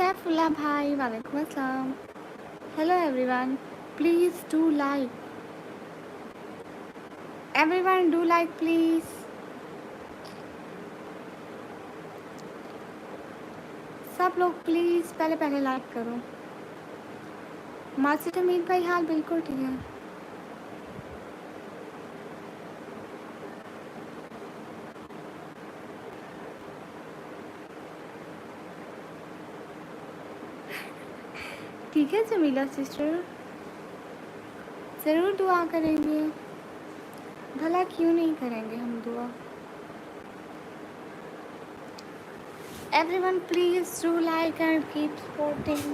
Saifullah bhai, walaikum assalam. Hello everyone. Please do like. Everyone do like please. सब लोग please पहले पहले like करो. मासिद हमीद भाई हाल बिल्कुल ठीक है. ठीक है जमीला सिस्टर, ज़रूर दुआ करेंगे. भला क्यों नहीं करेंगे हम दुआ. Everyone please do like and keep supporting.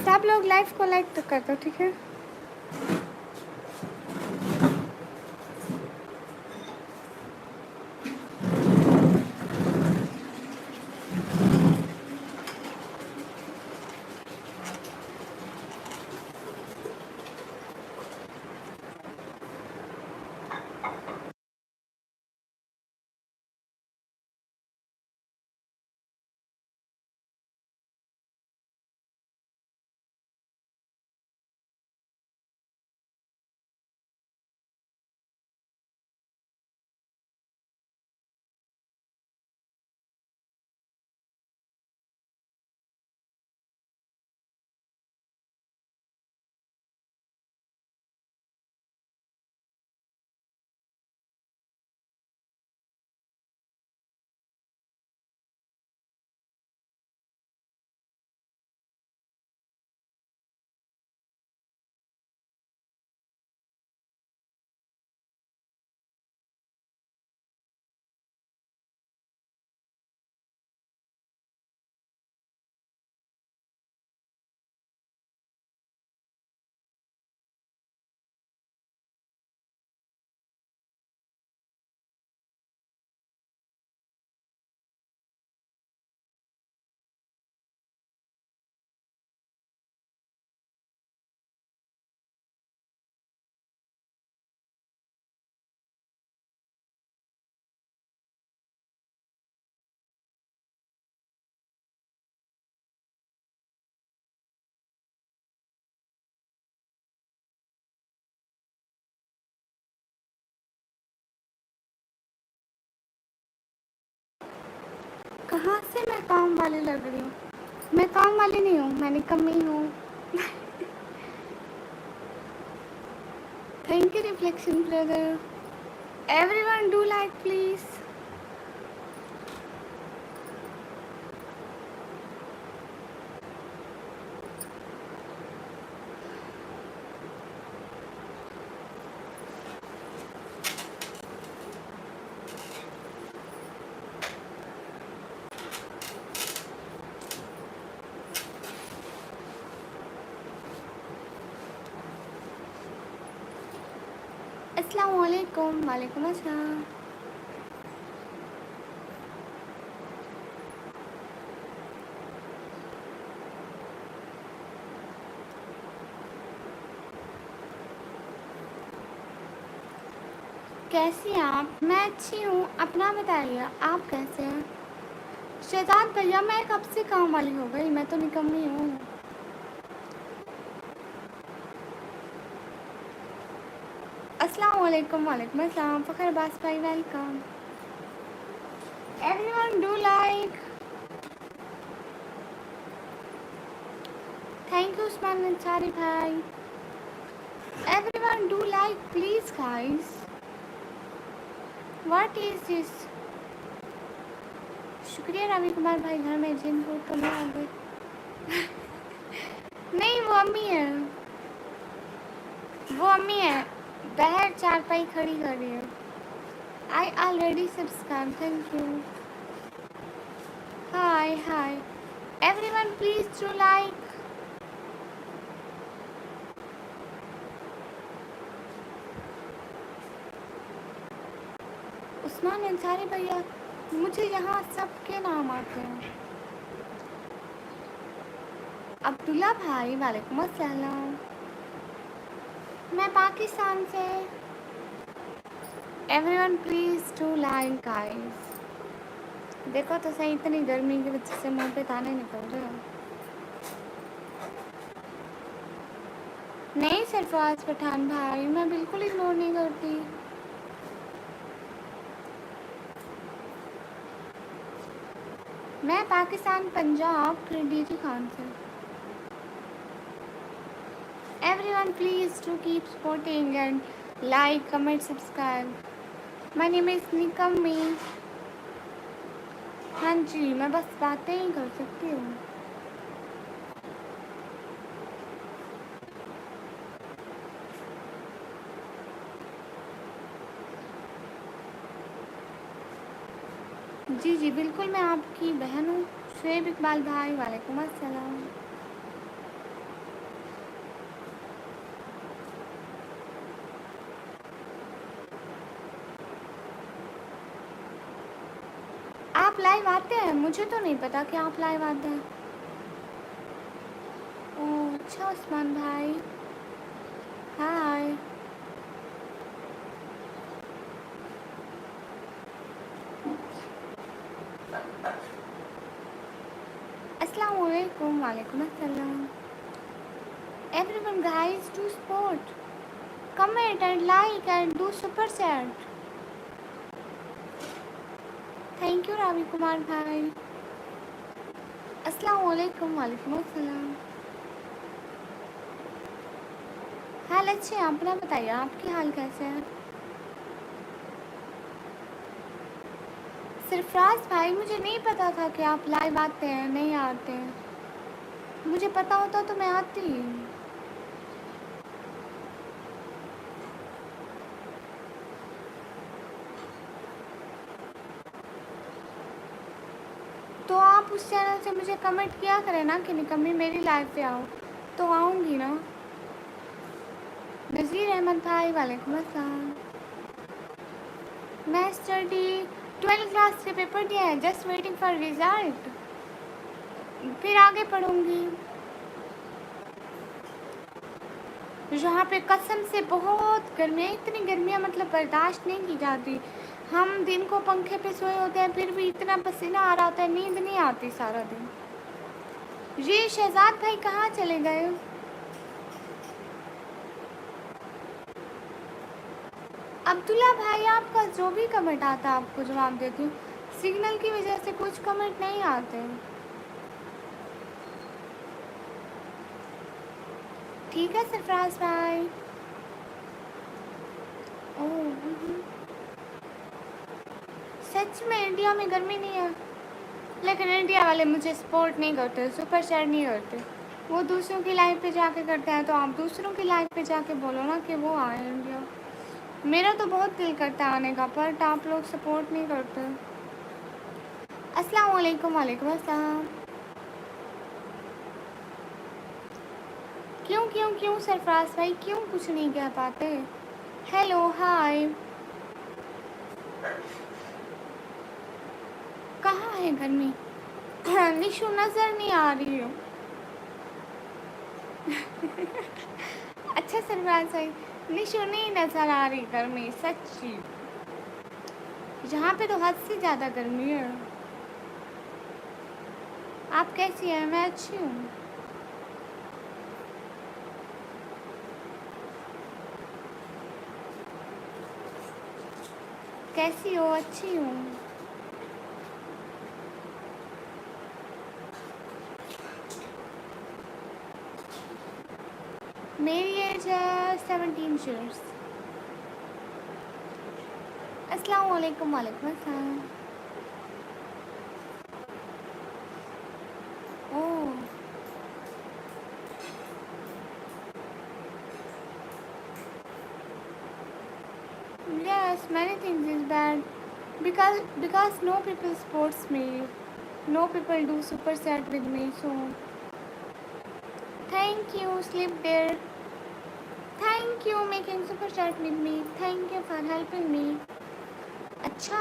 सब लोग लाइव को लाइक तो कर दो, ठीक है. कहाँ से मैं काम वाली लग रही हूँ. मैं काम वाली नहीं हूँ, मैं निकम्मी हूँ. Thank you reflection brother. Everyone do like please. अस्सलाम वालेकुम. वालेकुम अस्सलाम. कैसी हैं आप. मैं अच्छी हूँ, अपना बताइए आप कैसे हैं. शहजाद भैया मैं कब से काम वाली हो गई, मैं तो निकम्मी हूँ. अस्सलाम वालेकुम. वालेकुम अस्सलाम. फ़खर अब्बास भाई welcome. Everyone do like. Thank you Usman Ansari भाई. Everyone do like please guys. What is this. शुक्रिया रवि कुमार भाई. घर में जिन हो तो नहीं आ गए. नहीं वो अम्मी है, वो अम्मी है, बाहर चारपाई खड़ी कर रही है. I already subscribe. Thank you. Hi hi. Everyone please do like. Usman Ansari भैया मुझे यहाँ सबके नाम आते हैं. अब्दुल्ला भाई वालेकुम अस्सलाम. मैं पाकिस्तान से. Everyone please to like guys. देखो तो सही, इतनी गर्मी की वजह से मुंह पे दाने निकल रहे हैं। नहीं सरफराज पठान भाई, मैं बिल्कुल इग्नोर नहीं करती। मैं पाकिस्तान पंजाब डीजी खान से। Everyone please to keep supporting and like comment subscribe. My name is निकम्मी। हाँ जी, मैं बस बातें ही कर सकती हूँ। जी जी बिल्कुल, मैं आपकी बहन हूँ शुएब इकबाल भाई। वालेकुम अस्सलाम। आप लाइव आते हैं? मुझे तो नहीं पता कि आप लाइव आते हैं। ओह अच्छा उस्मान भाई, हाय। अस्सलाम वालेकुम। वालेकुम अस्सलाम। Everyone guys do support, comment and like and do super chat. Thank you Ravi Kumar भाई। अस्सलाम वालेकुम। वालेकुम अस्सलाम। हाल अच्छे हैं, अपना बताइए, आपके हाल कैसे हैं? सरफराज भाई, मुझे नहीं पता था कि आप लाइव आते हैं, नहीं आते हैं। मुझे पता होता तो मैं आती। तो आप उस चैनल से मुझे कमेंट किया करें ना कि निकम्मी मेरी लाइव पे आओ, तो आऊँगी ना। नज़ीर अहमद भाई वालेकुम अस्सलाम। मैं स्टडी 12th क्लास से पेपर दिया है, जस्ट वेटिंग फॉर रिजल्ट, फिर आगे पढ़ूंगी। यहाँ पे कसम से बहुत गर्मी है, इतनी गर्मियाँ मतलब बर्दाश्त नहीं की जाती। हम दिन को पंखे पे सोए होते हैं, फिर भी इतना पसीना आ रहा होता है, नींद नहीं आती सारा दिन। ये शहजाद भाई कहाँ चले गए? अब्दुल्ला भाई, आपका जो भी कमेंट आता है आपको जवाब देती हूँ। सिग्नल की वजह से कुछ कमेंट नहीं आते। ठीक है सरफराज भाई। ओह सच में इंडिया में गर्मी नहीं है, लेकिन इंडिया वाले मुझे सपोर्ट नहीं करते, सुपर शेयर नहीं करते। वो दूसरों की लाइफ पे जाके करते हैं, तो आप दूसरों की लाइफ पे जाके बोलो ना कि वो आए इंडिया। मेरा तो बहुत दिल करता है आने का, पर आप लोग सपोर्ट नहीं करते। अस्सलाम वालेकुम। वालेकुम अस्सलाम। क्यों क्यों क्यों सरफराज भाई, क्यों कुछ नहीं कह पाते? Hello hi. कहाँ है गर्मी? निशु नज़र नहीं आ रही हो। अच्छा सरफराज भाई, निशु नहीं नज़र आ रही गर्मी सच्ची। यहाँ पे तो हद से ज़्यादा गर्मी है। आप कैसी हैं? मैं अच्छी हूँ। कैसी हो? अच्छी हूँ। मेरी एज है 17 ईयर्स। अस्सलाम वालेकुम। वालेकुम अस्सलाम। ओह yes, many things is bad because no people supports me, no people do super chat with me, so thank you sleep there, thank you making super chat with me, thank you for helping me. अच्छा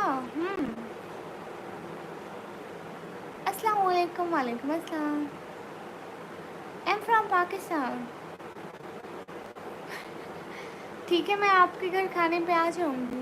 अस्सलाम वालेकुम। वालेकुम अस्सलाम। I am from Pakistan. ठीक है, मैं आपके घर खाने पे आ जाऊँगी।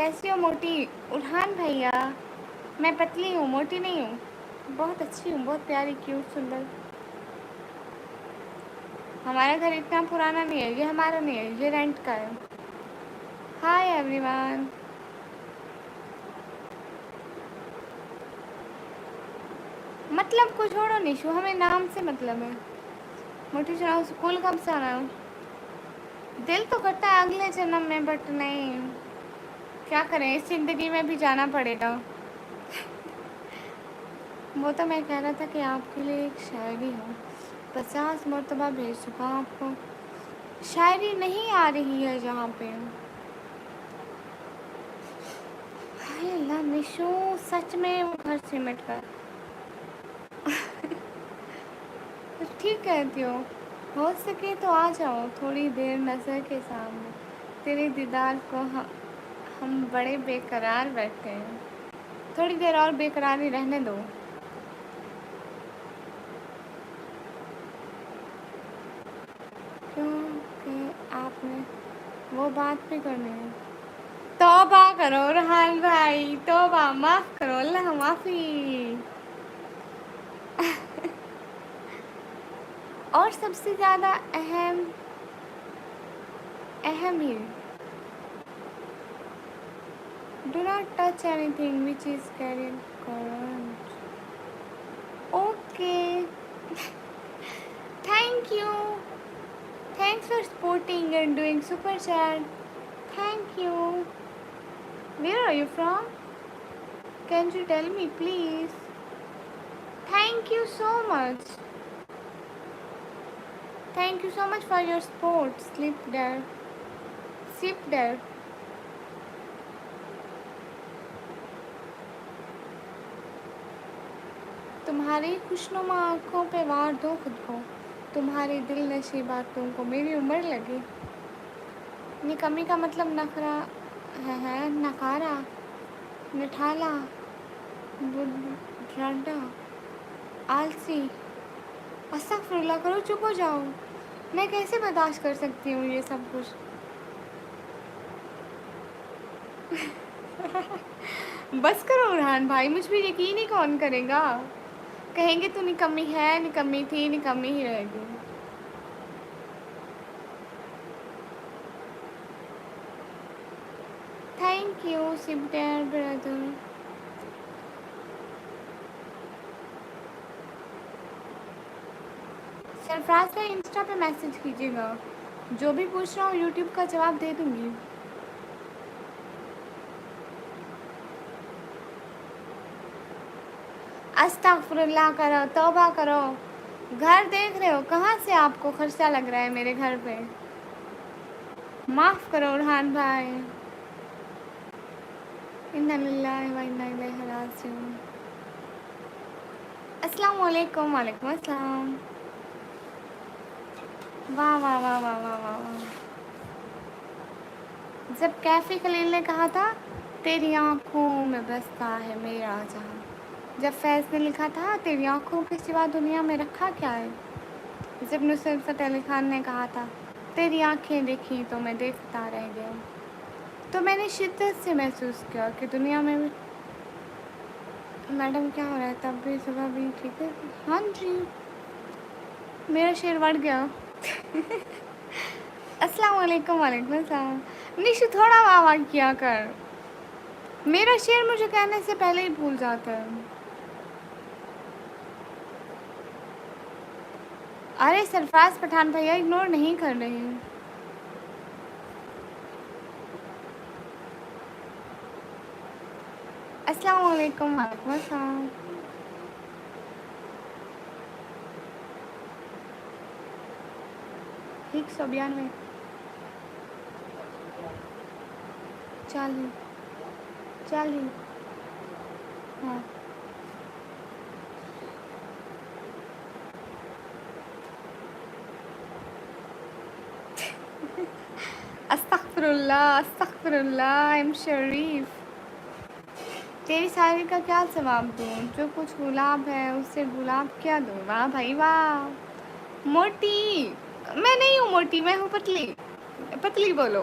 कैसी हो मोटी? उरहान भैया, मैं पतली हूँ, मोटी नहीं हूँ, बहुत अच्छी हूँ, बहुत प्यारी, क्यूट, सुंदर। हमारा घर इतना पुराना नहीं है, ये हमारा नहीं है, ये रेंट का है। Hi everyone. मतलब को छोड़ो निशु, हमें नाम से मतलब है। मोटी सुनाओ, स्कूल कब से आना है? दिल तो करता है अगले जन्म में, बट नहीं, क्या करें, इस ज़िंदगी में भी जाना पड़ेगा। वो तो मैं कह रहा था कि आपके लिए एक शायरी हो, 50 मरतबा भेज चुका हूँ आपको, शायरी नहीं आ रही है जहाँ पे। हाय अल्लाह निशु, सच में वो घर सिमट कर ठीक कहती हो सके तो आ जाओ थोड़ी देर नज़र के सामने, तेरे दीदार को हम बड़े बेकरार बैठे हैं, थोड़ी देर और बेकरारी रहने दो। क्योंकि आपने वो बात भी करनी है। तौबा करो रहान भाई, तौबा, माफ़ करो, अल्लाह माफ़ी। और सबसे ज़्यादा अहम ही, do not touch anything which is carrying current. Okay. Thank you. Thanks for supporting and doing super chat. Thank you. Where are you from? Can you tell me please? Thank you so much. Thank you so much for your support. Sleep there. Sleep there. तुम्हारी खुशनुमा आँखों पे वार दो खुद को, तुम्हारी दिल नशी बातों को मेरी उम्र लगी। निकम्मी का मतलब नखरा है, नकारा, निठाला, बुढ़ाड़ा, आलसी। अस्तगफुरुल्लाह करो, चुप हो जाओ, मैं कैसे बर्दाश्त कर सकती हूँ ये सब कुछ। बस करो उरहान भाई, मुझ पर यकीन ही कौन करेगा। कहेंगे तो निकम्मी है, निकम्मी थी, निकम्मी ही रहेगी। थैंक यू सिब्टर ब्रदर। सरफराज का इंस्टा पे मैसेज कीजिएगा, जो भी पूछ रहा हूँ यूट्यूब का जवाब दे दूँगी। अस्तगफुरुल्लाह करो, तौबा करो। घर देख रहे हो, कहाँ से आपको खर्चा लग रहा है मेरे घर पे? माफ़ करो उरहान भाई। इन्ना लिल्लाहि व इन्ना इलैहि राजिऊन। अस्सलाम वालेकुम। वालेकुम अस्सलाम। वाह वाह वाह वाह वाह वाह वाह। जब कैफ़ी खलील ने कहा था तेरी आँखों में बसता है मेरा जहाँ, जब फैज़ ने लिखा था तेरी आँखों के सिवा दुनिया में रखा क्या है, जब नुसरत फ़तेह अली खान ने कहा था तेरी आँखें देखी तो मैं देखता रह गया, तो मैंने शिद्दत से महसूस किया कि दुनिया में भी। मैडम क्या हो रहा है? तब भी सुबह भी ठीक है? हाँ जी, मेरा शेर बढ़ गया। अस्सलाम वालेकुम। वालेकुम अस्सलाम। निशु थोड़ा वाह वाह किया कर, मेरा शेर मुझे कहने से पहले ही भूल जाता है। अरे सरफराज पठान भैया इग्नोर नहीं कर रही हूँ। अस्सलाम वालेकुम। वालेकुम अस्सलाम। ठीक 192 40 40। हाँ अस्तगफुरुल्लाह अस्तगफुरुल्लाह। एम शरीफ। तेरी शायरी का क्या जवाब दूँ, जो कुछ गुलाब है उससे गुलाब क्या दूँ। वाह भाई वाह। मोटी मैं नहीं हूँ, मोटी मैं हूँ पतली। पतली बोलो।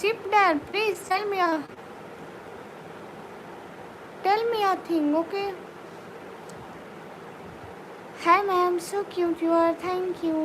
Sit there, please tell me a thing, okay? Hi ma'am, so cute you are. Thank you.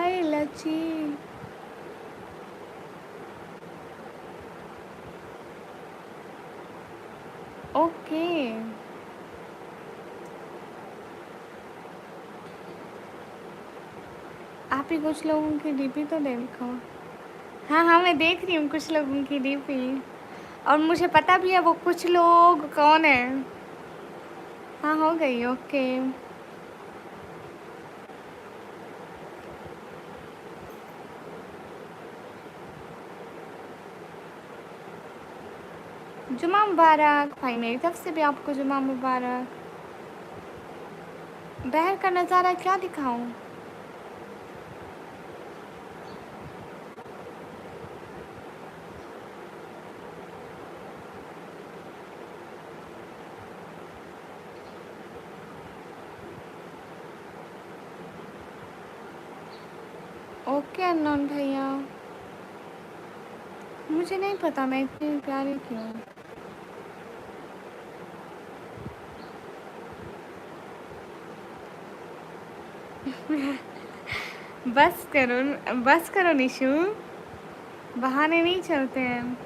Hi लची। ओके आप ही कुछ लोगों की डीपी तो देखो। हाँ हाँ मैं देख रही हूँ कुछ लोगों की डीपी, और मुझे पता भी है वो कुछ लोग कौन है। हाँ हो गई ओके। जुमा मुबारक भाई, मेरी तरफ से भी आपको जुमा मुबारक। बाहर का नज़ारा क्या दिखाऊं? ओके अननोन भैया, मुझे नहीं पता मैं इतनी प्यारी क्यों हूँ। बस करो निशु, बहाने नहीं चलते हैं।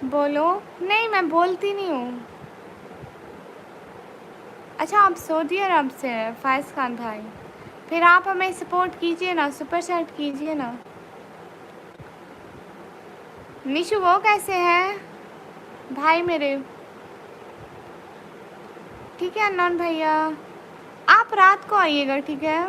बोलो। नहीं मैं बोलती नहीं हूँ। अच्छा आप सऊदी अरब से हैं फायज़ खान भाई, फिर आप हमें सपोर्ट कीजिए ना, सुपर चैट कीजिए ना। निशु वो कैसे हैं भाई मेरे? ठीक है अननोन भैया, आप रात को आइएगा ठीक है।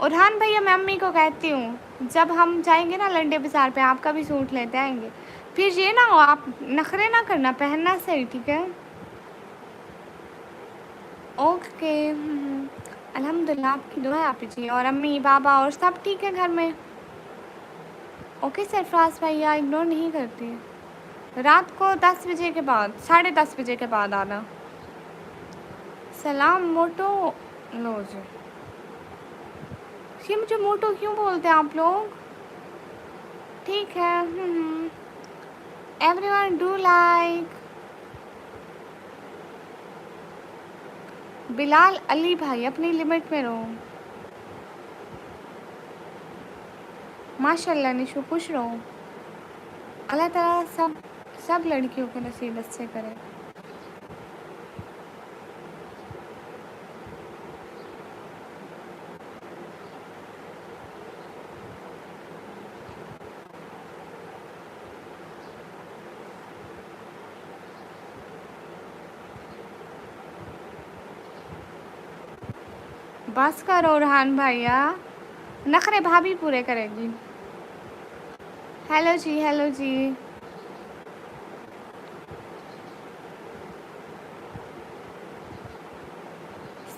उरहान भैया मैं अम्मी को कहती हूँ जब हम जाएंगे ना लंडे बाज़ार पे आपका भी सूट लेते आएंगे, फिर ये ना हो आप नखरे ना करना, पहनना सही ठीक है। ओके अल्हम्दुलिल्लाह आपकी दुआ है आप जी, और अम्मी बाबा और सब ठीक है घर में। ओके सरफराज भैया इग्नोर नहीं करती। रात को 10 बजे के बाद, 10:30 बजे के बाद आना। सलाम मोटो। लो जी, ये मुझे मोटो क्यों बोलते हैं आप लोग? ठीक है everyone do like. Bilal Ali भाई अपनी लिमिट में रहो। माशाल्लाह निशु खुश रहो, अल्लाह ताला सब लड़कियों को नसीब अच्छे करे। बस करो रहान भैया, नखरे भाभी पूरे करेगी। हेलो जी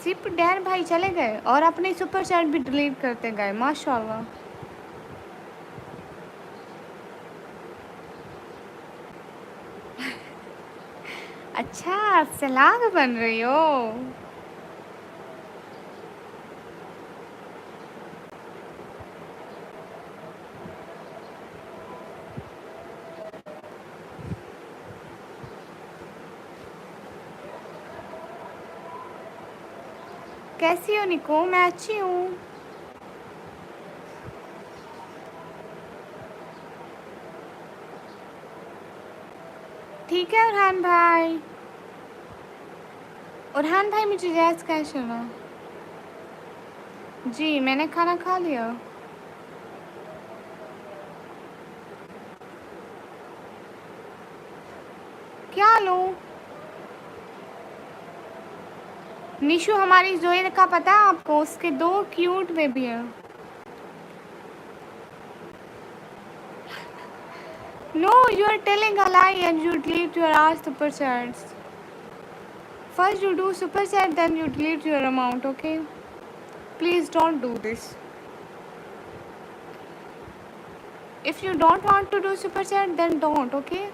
सिप डैन भाई चले गए और अपने सुपर चैट भी डिलीट करते गए माशाल्लाह। अच्छा सलाद बन रही हो। कैसी हो निको? मैं अच्छी हूँ। ठीक है उरहान भाई मुझे जैज़ कैसे हो? जी मैंने खाना खा लिया। क्या लूँ? निशु हमारी जोई का पता है आपको, उसके 2 क्यूट बेबी हैं। No, you are telling a lie and you delete your all super chats. First you do super chat, then you delete your amount, okay? Please don't do this. If you don't want to do super chat, then don't, okay?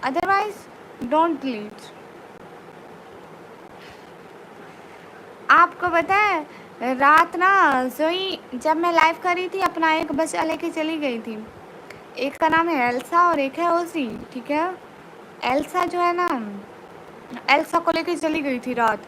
Otherwise, don't delete. आपको पता है रात ना जोई जब मैं live कर रही थी अपना एक बच्चा लेके चली गई थी। एक का नाम है एल्सा और एक है ओजी, ठीक है। एल्सा जो है ना, एल्सा को लेके चली गई थी रात,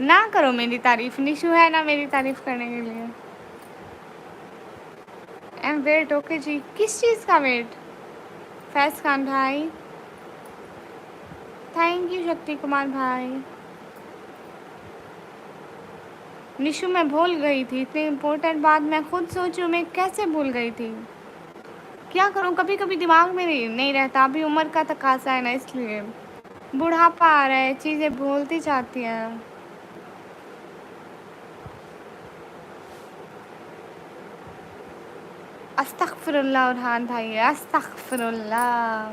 ना करो मेरी तारीफ, निशु है ना मेरी तारीफ करने के लिए। एम वेट, ओके जी। किस चीज़ का वेट? फैज़ खान भाई, थैंक यू। शक्ति कुमार भाई, निशु मैं भूल गई थी इतनी इम्पोर्टेंट बात, मैं खुद सोचूं मैं कैसे भूल गई थी। क्या करूं, कभी कभी दिमाग में नहीं रहता। अभी उम्र का तकाजा है ना, इसलिए बुढ़ापा आ रहा है, चीज़ें भूलती जाती हैं। अस्तगफिरुल्लाह उरहान भाई, अस्तगफिरुल्लाह।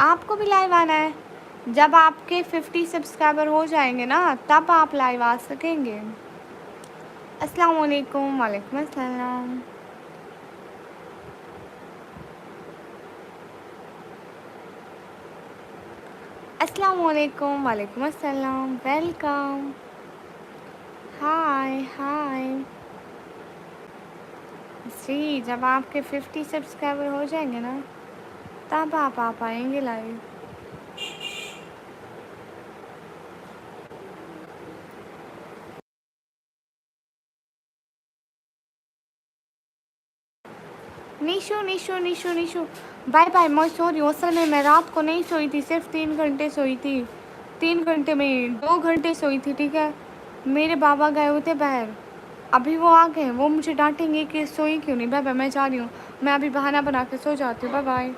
आपको भी लाइव आना है? जब आपके 50 सब्सक्राइबर हो जाएंगे ना, तब आप लाइव आ सकेंगे। अस्सलाम वालेकुम। वालेकुम अस्सलाम। अस्सलाम वालेकुम। वालेकुम अस्सलाम। वेलकम। हाय हाय जी। जब आपके 50 सब्सक्राइबर हो जाएंगे ना, तब आप आ पाएंगे live. Nishu Nishu Nishu Nishu bye bye. मैं सो रही हूँ, असल में मैं रात को नहीं सोई थी, सिर्फ 3 घंटे सोई थी। 3 घंटे में 2 घंटे सोई थी, ठीक है। मेरे बाबा गए हुए थे बाहर, अभी वो आ गए, वो मुझे डांटेंगे कि सोई क्यों नहीं। बाय बाय, मैं जा रही हूँ, मैं अभी बहाना बना के सो जाती हूँ। Bye bye.